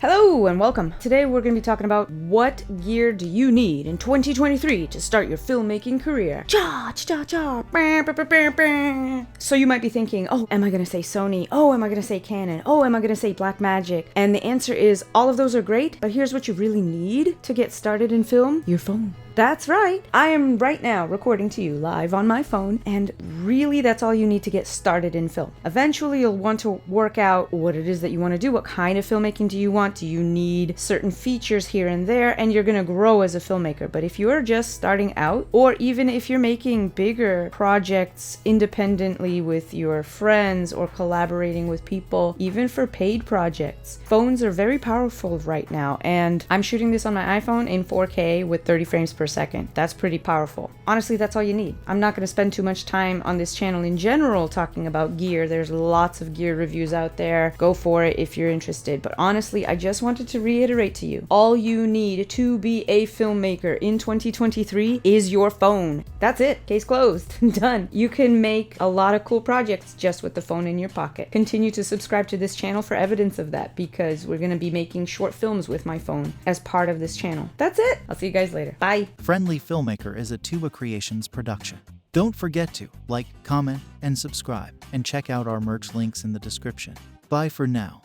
Hello and welcome. Today we're going to be talking about what gear do you need in 2023 to start your filmmaking career. So you might be thinking, oh, am I going to say Sony? Oh, am I going to say Canon? Oh, am I going to say Blackmagic? And the answer is all of those are great, but here's what you really need to get started in film: your phone. That's right. I am right now recording to you live on my phone, and really that's all you need to get started in film. Eventually you'll want to work out what it is that you want to do. What kind of filmmaking do you want? Do you need certain features here and there? And you're going to grow as a filmmaker. But if you're just starting out, or even if you're making bigger projects independently with your friends or collaborating with people, even for paid projects, phones are very powerful right now. And I'm shooting this on my iPhone in 4K with 30 frames per second. That's pretty powerful. Honestly, that's all you need. I'm not going to spend too much time on this channel in general talking about gear. There's lots of gear reviews out there. Go for it if you're interested. But honestly, I just wanted to reiterate to you, all you need to be a filmmaker in 2023 is your phone. That's it. Case closed. Done. You can make a lot of cool projects just with the phone in your pocket. Continue to subscribe to this channel for evidence of that, because we're going to be making short films with my phone as part of this channel. That's it. I'll see you guys later. Bye. Friendly Filmmaker is a Tuba Creations production. Don't forget to like, comment, and subscribe, and check out our merch links in the description. Bye for now.